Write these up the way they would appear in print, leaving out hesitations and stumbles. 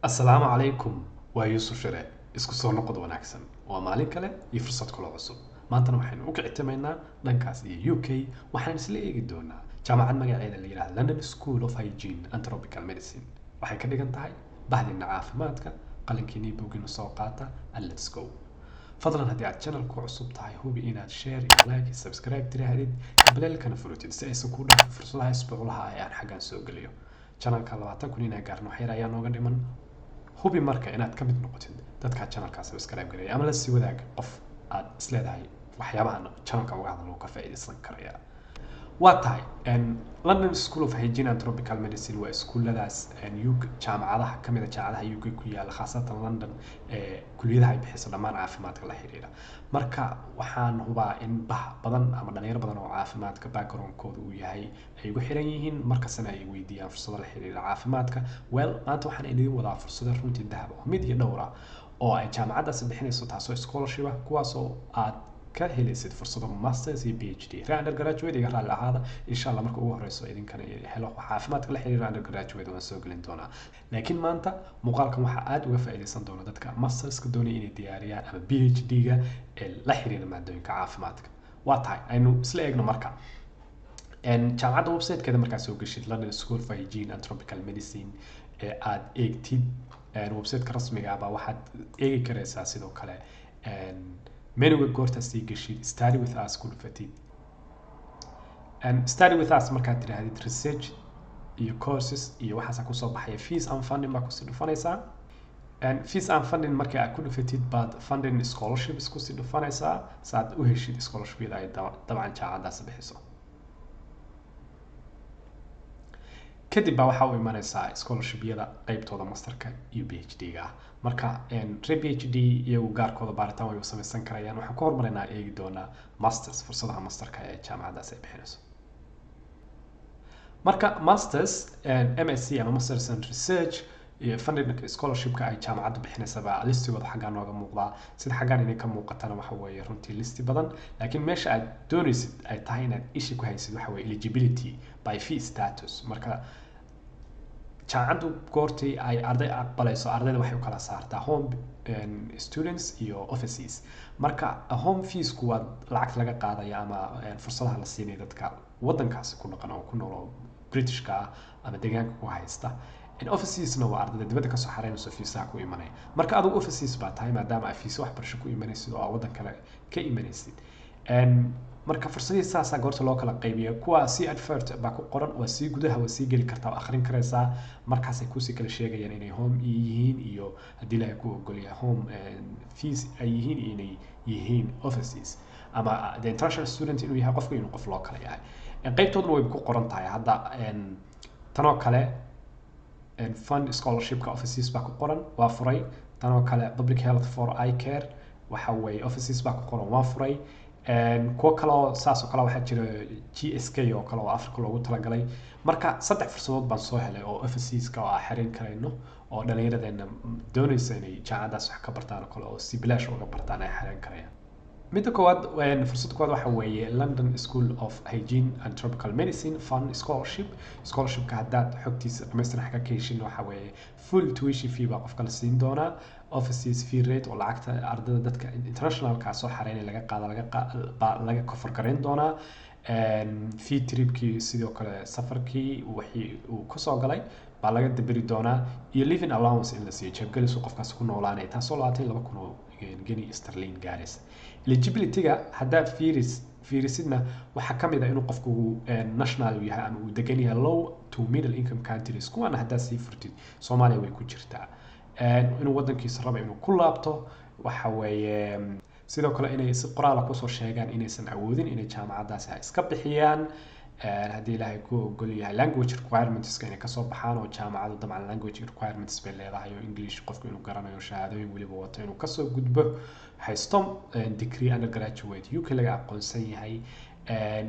السلام عليكم ويوسف شراء isku soo noqod wanaagsan waa maalin kale iyo fursad kale cusub maantana waxaynu u kicitameynaa dhankaas iyo UK waxaan isla eegi doonaa jaamacad magaceeda la yiraahdo London School of Hygiene and Tropical Medicine waxay ka dhigan tahay bahdina caafimaadka qalinkiina buugina soo qaata and let's go fadlan haddii aad channelku cusub tahay hubi inaad share iyo like iyo subscribe tirahdid baleelkana furutid si aysan ku dhaafin fursadaha isbuuclaha ee aan xaggan soo geliyo channelka 20 kun inaa gaarno xeer ayaa nooga dhiman hubi marka inaad ka mid noqotid dadka channelka subscribe gareeya ama la sii wadaag qof aad isleedahay waxyaabahan channelka uga hadlo ka faa'iideysan karaya waa tahay London School of Hygiene and Tropical Medicine waa iskuuladaas UK jaamacadaha kamid ah jaamacadaha UK ku yaala khaasatan London kulliyadaha ay bixiso dhammaan caafimaadka la xiriira marka waxaan hubaa in badan ama dhalinyaro badan oo caafimaadka background-kooda uu yahay ay ugu xiran yihiin markasna ay weydiiyaan fursado la xiriira caafimaadka maanta waxaan idin wadaa fursado runtii dahab ah mid iyo dhowr ah oo ay jaamacadaasi bixinayso taasoo scholarship ah kuwaas oo aad ka helaysid fursado masters iyo PhD undergraduate iga raali ahaada insha Allah marka ugu horeyso idinkana helo caafimaadka la xiriira undergraduate waan soo gelin doonaa laakiin maanta muuqaalkan waxa aad uga faa'iideysan doona dadka masterska doonaya inay diyaariyaan ama PhD-ga ee la xiriira maadooyinka caafimaadka waa tahay aynu isla eegno marka jaamacadda website-keeda markaa soo gashid London School of Hygiene and Tropical Medicine ee aad eegtid website-ka rasmiga ah waxaad eegi karaysaa sidoo kale menuga goorta sii gashid study with us ku dhufatid study with us markaad tirahdid research iyo courses iyo waxaas ku soo baxaya fees and funding baa ku sii dhufanaysaa fees and funding marka aad ku dhufatid baad funding scholarships ku sii dhufanaysaa saad u heshid scholarship-yada ay dabcan jaamacadaas bixiso kadib baa waxa uu imanaysaa scholarship-yada qaybtooda masterka iyo PhD-ga marka PhD iyagu gaarkooda baaritaan way u samaysan karayaan waxaan ku hormarinaa eegi doonaa masters fursadaha masterka ee jaamacadaas ay bixinayso marka masters MSc ama masters in research iyo funding scholarship-ka ay jaamacaddu bixinaysa baa listigooda xaggan nooga muuqdaa sida xaggan idin ka muuqatana waxa weeye runtii listi badan laakiin meesha aad doonaysid ay tahay inaad ishi ku haysid waxa weeye eligibility by fee status marka jaamacaddu goortii ay arday aqbalayso ardayda waxay u kala saartaa home students iyo offices marka home fees-ku waa lacag laga qaadaya ama fursadaha la siinaya dadka waddankaasi ku dhaqan oo ku nool oo Britishka ama deegaanka ku haysta offices-na waa ardayda dibadda ka soo xareynayso fiisaha ku imanaya marka adigu offices baa tahay maadaama ay fiisa waxbarasho ku imanaysid oo waddan kale ka imanaysid marka fursadii saasa goorta loo kala qaybiyo kuwa si advert baa ku qoran waa si gudaha waa si gali kartaa akhrin karaysaa markaas ay ku si kala sheegayaan inay home yihiin iyo hadii la ku ogol yahay home fees ay yihiin inay yihiin offices ama the international student inuu yahay qofku inuu qof loo kala yahay qaybtooduna way ku qoran tahay hadda tanoo kale fund scholarship-ka offices baa ku qoran waa furay tanoo kale public health for eye care waxa weeye offices baa ku qoran waa furay kuwa kale oo saas oo kale waxaa jira GSK oo kale oo Afrika loogu talagalay marka saddex fursadood baan soo helay oo offices-ka oo aan xiriin karayno oo dhalinyaradeenna doonaysa inay jaamacadaas wax ka bartaan oo kale oo si bilaash uga bartaan ay xiriin karayaan midda koowaad fursad koowaad waxa weeye London School of Hygiene and Tropical Medicine Fund scholarship-ka haddaad xogtiisa dhammaystiran xagga ka heshin waxa weeye full tuition fee baa qofka la siin doonaa offices fee rate oo lacagta ardayda dadka internationalka soo xareynay laga cover gareyn doonaa fee trip-kii sidoo kale safarkii wixii uu ka soo galay baa laga dabiri doonaa iyo living allowance in la siiyo jeebgalis uu qofkaas ku noolaanay taasoo 22,000 oo geni sterling gaaraysa eligibility-ga haddaad fiirisidna waxaa ka mid ah inuu qofku national yahay ama uu degan yahay low to middle income countries kuwana haddaad sii furtid Soomaaliya way ku jirtaa inuu waddankiisa rabo inuu ku laabto waxa weeye sidoo kale inay si qoraal ku soo sheegaan inaysan awoodin inay jaamacadaas iska bixiyaan haddii ilaahay ku ogol yahay language requirements-ka inay ka soo baxaan oo jaamacadu dabcan language requirements bay leedahay oo English qofku inuu garanayo shahaadooyin waliba wato inuu ka soo gudbo haysto degree undergraduate UK laga aqoonsan yahay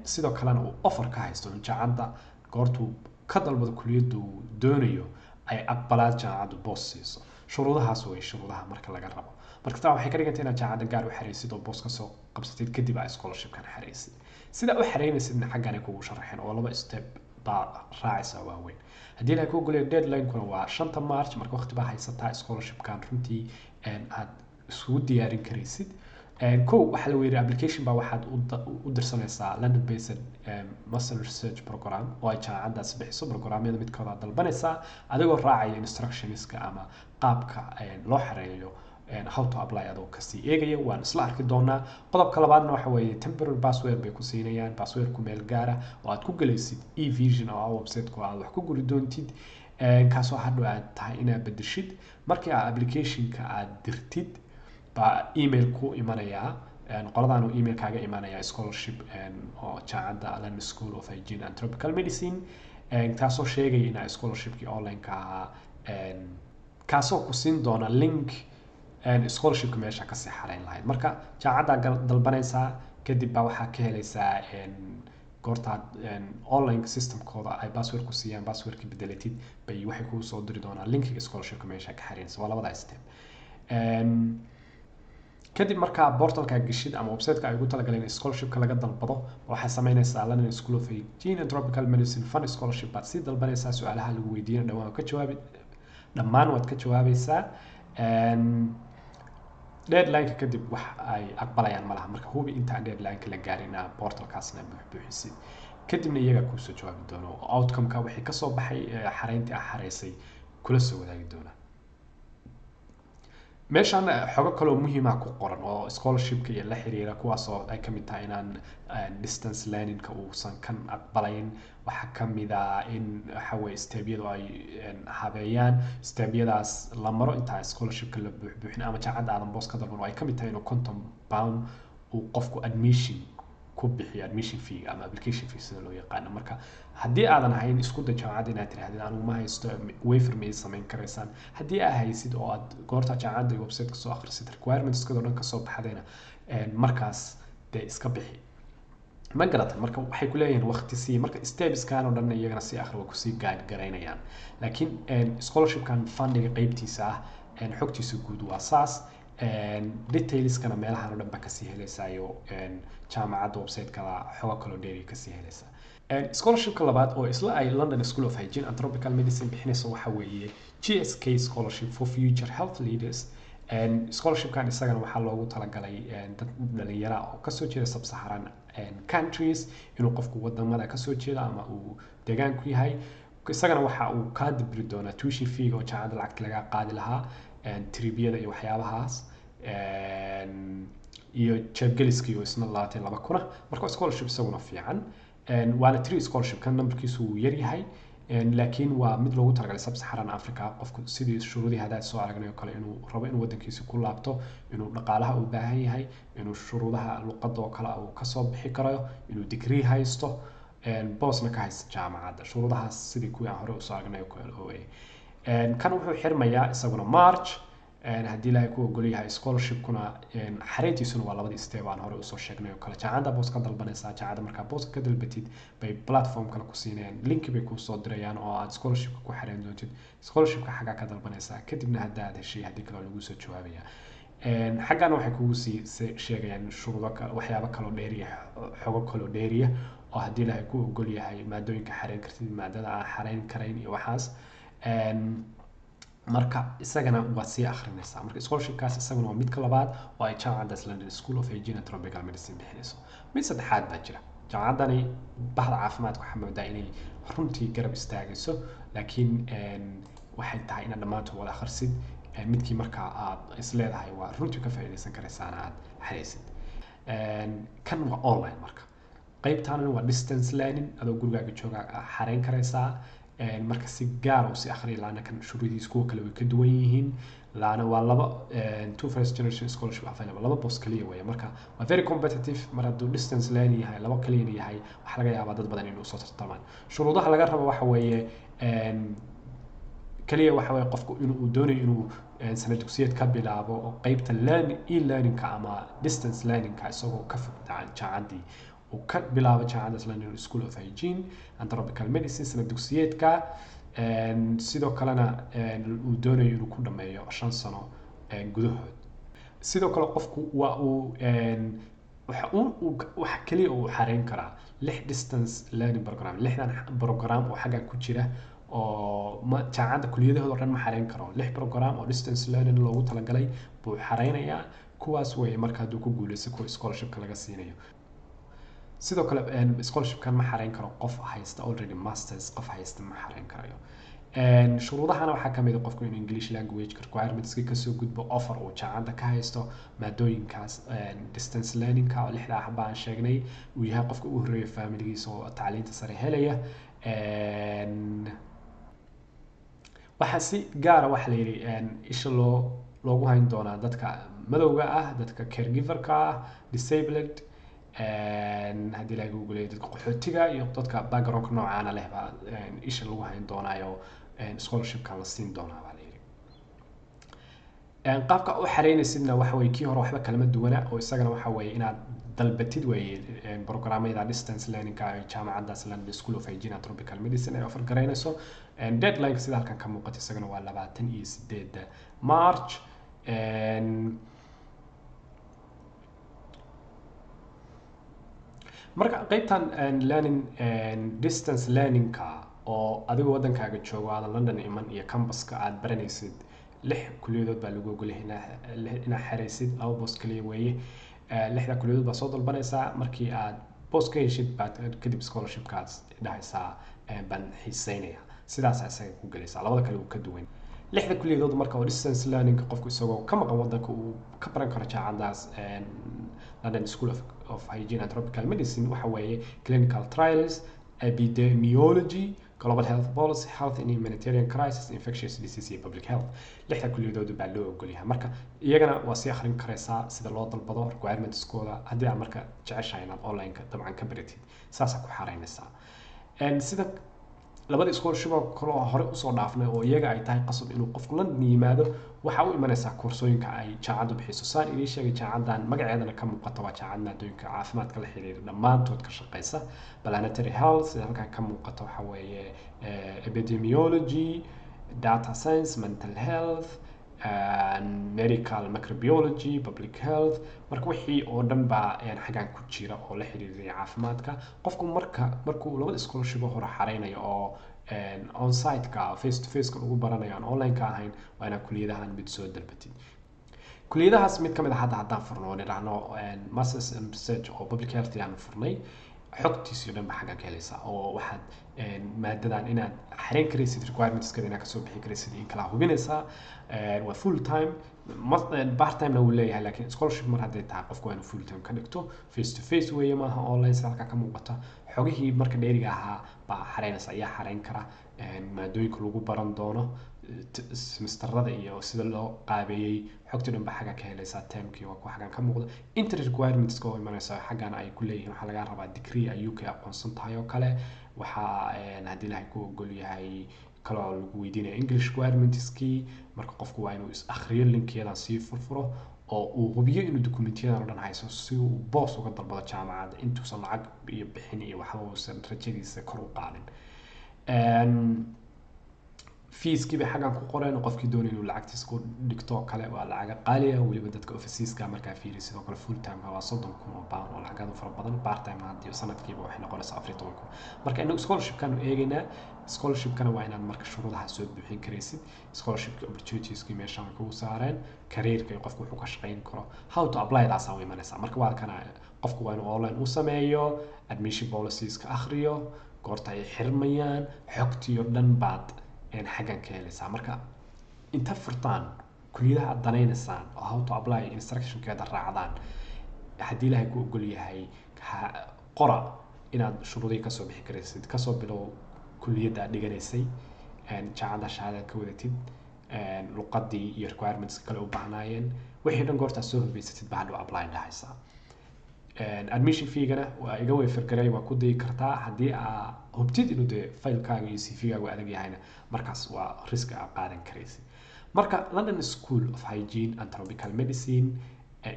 sidoo kalena uu offer ka haysto jaamacadda goortuu ka dalbado kulliyaddu doonayo ay aqbalaad jaamacaddu boos siiso shuruudahaas way shuruudaha marka laga rabo marka taa waxay ka dhigantay inaad jaamacadda gaar u xareysid oo boos ka soo qabsatid kadib ay scholarship-kan xareysid sida u xareynaysid xaggan ay kugu sharaxeen oo laba step raacaysa waaweyn haddii la ku ogolyahay deadline-kuna waa 5 March marka waqti baa haysataa scholarship-kan runtii aad isugu diyaarin karaysid kow waxa la weeyay application baa waxaad u dirsanaysaa London based master research program oo ay jaamacadaas bixiso programyada midkooda dalbanaysaa adigoo raacaya instructionska ama qaabka loo xareeyo how to apply adoo kasii eegaya waan isla arki doonaa qodobka labaadna waxa weeye temporary password bay ku siinayaan passwordku meel gaar ah oo aad ku galaysid e-vision oo website-ku aad wax ku guri doontid kaasoo hadhow aad tahay inaad bedeshid markii aad application-ka aad dirtid baa email ku imanaya qoladaan uu email kaaga imanaya scholarship oo jaamacadda London School of Hygiene and Tropical Medicine taasoo sheegaya in scholarship-kii online-ka ahaa kaasoo ku siin doona link scholarship-ka meesha ka sii xareyn lahayd marka jaamacadda dalbanaysaa kadib baa waxaa ka helaysaa goortaad online system-kooda ay password ku siiyaan password-ka bedelatid bay waxay kuu soo diri doonaan linkiga scholarship-ka meesha ka xareynaysa waa labada step kadib markaa portalka gashid ama website-ka ay ugu talagaleen scholarship-ka laga dalbado waxay sameynaysaa London School of Hygiene and Tropical Medicine Fund Scholarship baad sii dalbanaysaa su'aalaha lagu weydiinayo dhammaan waad ka jawaabaysaa deadline-ka kadib wax ay aqbalayaan malaha marka hubi intaan deadline-ka la gaarin portalkaasna buuxisid kadibna iyaga kuu soo jawaabi doono outcome-ka wixii ka soo baxay xareyntii xareysay kula soo wadaagi doona meeshaan xogo kale oo muhiim ah ku qoran oo scholarship-ka iyo la xiriira kuwaas oo ay kamid tahay inaan distance learning-ka uusan kan aqbalayn waxa kamid ah in waxa weeye step-yadu ay habeeyaan step-yadaas la maro inta scholarship-ka la buuxin ama jaamacadda aadan boos ka dalban oo ay kamid tahay inuu £50 uu qofku admission ku bixiyo admission fee ama application fee sida loo yaqaan marka haddii aadan ahayn isku day jaamacadda inaad tiraahdo anigu ma haysto waiver ma samayn karaysaan haddii aad haysid oo aad goorta jaamacadda iyo website-ka soo akhrisid requirements-kooda dhan ka soo baxdayna markaas dee iska bixi ma garatan marka waxay ku leeyihiin waqti sii marka steps-kan oo dhan iyagana si akhri waa kusii guide garaynayaan laakiin scholarship-kan fundiga qaybtiisa ah xogtiisa guud waa saas details-kana meelahan oo dhan baa kasii helaysayo jaamacadda website-kada xogo kaloo dheeri kasii helaysaa scholarship-ka labaad oo isla ay London School of Hygiene and Tropical Medicine bixinayso waxa weeye GSK Scholarship for Future Health Leaders scholarship-kan isagana waxaa loogu talagalay dad dhalinyaro oo kasoo jeeda sub-Saharan countries inuu qofku wadamada kasoo jeedo ama uu deegaan ku yahay isagana waxa uu ka dibri doonaa tuition fee oo jaamacadda lacagta laga qaadi lahaa tribiyada iyo waxyaabahaas iyo jeebgeliskii oo isna 22,000 marka scholarship isaguna fiican waana 3 scholarship kan numberkiisu uu yar yahay laakiin waa mid loogu talagalay sub-Saharan Africa qofku sidii shuruudii hadaad soo aragnay kale inuu rabo inuu wadankiisa ku laabto inuu dhaqaalaha u baahan yahay inuu shuruudaha luqadda oo kale uu ka soo bixi karo inuu degree haysto boosna ka haysto jaamacadda shuruudahaas sidii kuwii aan hore u soo aragnay kan wuxuu xirmayaa isaguna March haddii ilaahay ku ogol yahay scholarship-kuna xareyntiisuna waa labadii step aan hore usoo sheegnay oo kale jaamacadda boos ka dalbanaysaa jaamacadda markaa boos ka dalbatid bay platform kale ku siinayaan link bay kuu soo dirayaan oo aad scholarship-ka ku xareyn doontid scholarship-ka xaggaa ka dalbanaysaa kadibna haddaad heshay haddii kale lagu soo jawaabaya xaggana waxay kugu sii sheegayaan shuruudo waxyaabo kaloo dheeriya xogo kaloo dheeriya oo haddii ilaahay ku ogol yahay maadooyinka xareyn kartid maadada aan xareyn karayn iyo waxaas marka isagana waa sii akhrinaysaa marka scholarship-kaas isaguna waa midka labaad oo ay jaamacadda London School of Hygiene and Tropical Medicine bixinayso mid saddexaad baa jira jaamacaddani bahda caafimaadka waxaa moodaa inay runtii garab istaagayso laakiin waxay tahay inaad dhammaantood wada akhrisid midkii markaa aad isleedahay waa runtii ka faa'iidaysan karaysaana aad xareysid kan waa online marka qaybtaana waa distance learning adoo gurigaaga jooga xareyn karaysaa marka si gaar ah si akhri laana kan shuruudihiisa kuwa kale way ka duwan yihiin laana waa laba two first generation scholarship available laba boos kaliya weeye marka waa very competitive mar hadduu distance learning yahay laba kaliya yahay waxa laga yaabaa dad badan inuu soo tartamaan shuruudaha laga rabo waxa weeye kaliya waxa weeye qofku inuu doonayo inuu sanad dugsiyeed ka bilaabo oo qaybta e-learning-ka ama distance learning-ka isagoo ka fog jaamacaddii وكان بلعب جامعة London School of Hygiene and Tropical Medicine سنة دكتوراه sidoo kalena uu doonayo inuu ku dhameeyo 5 sano gudahood sidoo kale qofku waa uu waxa kaliya uu xareyn karaa 6 distance learning program 6 program oo xagga ku jira oo jaamacadda kuliyadahooda oo dhan ma xareyn karo 6 program oo distance learning loogu talagalay buu xareynayaa kuwaas way marka haduu ku guuleysto kuwa scholarship-ka laga siinayo sidoo kale scholarship-kan ma xareyn karo qof haysta already masters qof haysta ma xareyn karayo shuruudahana waxaa ka mid ah qofku inuu English language requirements-ka kasoo gudbo offer uu jaamacadda ka haysto maadooyinkaas distance learning-ka oo 6 xabba aan sheegnay uu yahay qofka ugu horeeya familigiisa oo tacliinta sare helaya waxa si gaar ah waxa la yiri isha loogu hayn doonaa dadka madowga ah dadka caregiver-ka ah disabled haddii laga guuleeyo dadka qaxootiga iyo dadka background noocaana leh baa isha lagu hayn doonaayo scholarship-ka la siin doonaa baa la yiri qaabka u xareynaysidna waxa way kii hore waxba kala duwana oo isagana waxa way inaad dalbatid way programmada distance learning-ka ee jaamacaddaas London School of Hygiene and Tropical Medicine ay offer gareynayso deadline sida halkan ka muuqata isagana waa 28 March marka qaybtan learning distance learning-ka oo adiga wadankaaga joogo aad London iman iyo campus-ka aad baranaysid 6 kuliyadood baa lagu ogolyahay inaad xareysid 2 boos kaliya weeye 6 kuliyadood baa soo dalbanaysaa markii aad boos ka heshid baad kadib scholarship-kaas dhahaysaa baan xiiseynaya sidaas asaga ku galaysaa labada kale uu ka duwan 6 kuliyadood marka oo distance learning qofku isagoo ka maqan wadanka uu ka baran karo jaamacaddaas London School of Hygiene and Tropical Medicine waxa weeye clinical trials epidemiology global health policy health and humanitarian crisis infectious disease iyo public health 6 kuliyadood baa loo ogol yahay marka iyagana waa si akhrin karaysaa sida loo dalbado requirements-kooda haddii aad marka jeceshahay inaad online-ka dabcan ka baratid saasa ku xareynaysaa sida labada scholarship oo kale hore u soo dhaafnay oo iyaga ay tahay qasab inuu qofku London yimaado waxa uu imanaysaa koorsooyinka ay jaamacaddu bixiso saan idin sheegay jaamacaddan magaceedana ka muuqata waa jaamacad maadooyinka caafimaadka la xiriira dhammaantood ka shaqeysa planetary health sida halkan ka muuqata waxa weeye epidemiology data science mental health medical microbiology public health marka wixii oo dhan baa xagan ku jira oo la xiriiraya caafimaadka qofku markuu labada scholarship hore xareynayo oo on site ka face to face ka ugu baranayo aan online ka ahayn waa inaan kuliyadahan mid soo dalbatid kuliyadahaas mid kamid ah haddaan furno niraahno masters in research oo public health aan furnay xogtiisa dhan xaga ka helaysaa oo waxaad maadadan inaad xareyn karaysid requirements-kada inaad kasoo bixi karaysid in kala hubinaysaa waa full time part time na wuu leeyahay laakiin scholarship mar hadday tahay qofku waa inuu full time ka dhigto face to face weeye maaha online sida halkaa ka muuqata xogihii marka dheeriga ahaa baa xareynaysa ayaa xareyn kara maadooyinka lagu baran doono semesterada iyo sida loo qaabeeyey xogtii dhan baa xagga ka helaysaa termkii waa ku xaggan ka muuqda inter requirements-ka oo imanaysa xaggan ay ku leeyihiin waxaa laga rabaa degree ay UK aqoonsan tahay oo kale waxaa haddii ilaahay ku ogol yahay kaloo lagu weydiinaya English requirements-kii marka qofku waa inuu is akhriyo linkeedan sii furfuro oo uu hubiyo inuu dokumentiyadan oo dhan hayso si uu boos uga dalbado jaamacadda intuusan lacag iyo bixin iyo waxba uusan rajadiisa kor u qaadin fees-kii bay xaggan ku qoreen qofkii doonaya inuu lacagtiisa ku dhigto kale waa lacag qaali ah weliba dadka offices-ka markaa fiiri sidoo kale full time waa 30,000 pound oo lacag fara badan part time hadii sanadkiiba waxay noqonaysaa 40,000 marka inuu scholarship-kan eegayna scholarship-kana waa inaad marka shuruudaha soo buuxin karaysid scholarship-ka opportunities-kii meeshaan ku saareen career-ka qofku wuxuu ka shaqeyn karo how to apply daas way imanaysaa marka waa kana qofku waa inuu online u sameeyo admission policies-ka akhriyo goorta ay xirmayaan xogtii oo dhan baad xaggan ka helaysaa marka inta furtaan kuliyadaha aad danaynaysaan oo how to apply instruction-keeda raacdaan haddii ilaahay ku ogol yahay qora inaad shuruudihii kasoo bixi karaysid kasoo bilow kuliyadda aad dhiganaysay jaamacadda shahaadad ka wadatid luqadii iyo requirements kale u baahnaayeen wixii dhan goorta soo hubaysatid baa hadhow apply dhahaysaa admission fee-gana waa iga weefargaray waa ku dayi kartaa haddii aad hubtid inuu dee faylkaaga iyo CV-gaagu adag yahayna markaas waa risk aad qaadan karaysid marka London School of Hygiene and Tropical Medicine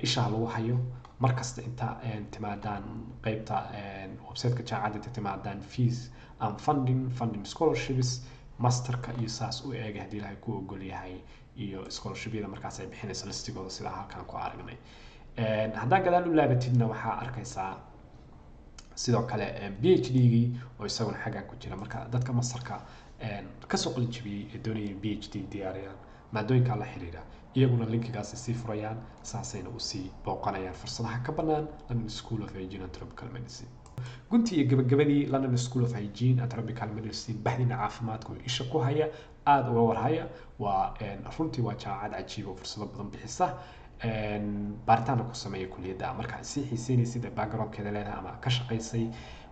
isha lagu hayo markasta inta timaadaan qaybta website-ka jaamacadda inta timaadaan fees and funding scholarships masterka iyo saas u eega haddii ilaahay ku ogol yahay iyo scholarship-yada markaas ay bixinayso listigooda sida halkan ku aragnay haddaan gadaal u laabatidna waxaa arkaysaa sidoo kale PhD-gii oo isaguna xaggan ku jira marka dadka masarka kasoo qalin jabiyey ee doonayay PhD diyaariyaan maadooyinka la xiriira iyaguna linkigaasi sii furayaan saasayna usii booqanayaan fursadaha ka bannaan London School of Hygiene and Tropical Medicine guntii iyo gabagabadii London School of Hygiene and Tropical Medicine baxdina caafimaadku isha ku haya aada uga warhaya waa runtii waa jaamacad cajiib oo fursado badan bixisa baaritaanna ku sameeya kulliyadda marka si xiiseynaysid backgroundkeeda leedahay ama ka shaqaysay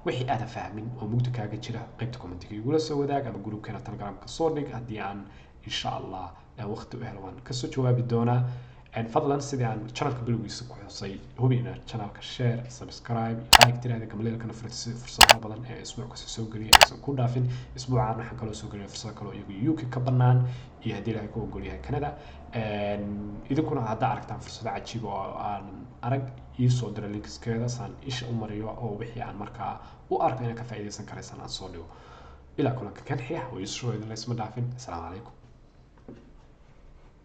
wixii aad fahmin oo mugdi kaaga jira qaybta commentiga igula soo wadaag ama groupkeena Telegramka soo dhig haddii aan insha Allah waqti u helo waan kasoo jawaabi doonaa fadlan sidii aan channelka bilowgiisa ku xusay hubi inaad channelka share subscribe like tiraahdo kamaleelkana fursadaha badan ee isbuuc kasta soo geliya aysan ku dhaafin isbuucaan waxaan kaloo soo geliya fursado kale oo iyagu UK ka bannaan iyo haddii ilaahay ku ogol yahay Canada idinkuna haddaa aragtaan fursado cajiib oo aan arag ii soo dira linkskeeda saan isha u mariyo oo wixii aan markaa u arko inaan ka faa'iidaysan karaysaan aan soo dhigo ilaa kulanka kan xiga oo isoo idin la isma dhaafin assalaamu calaykum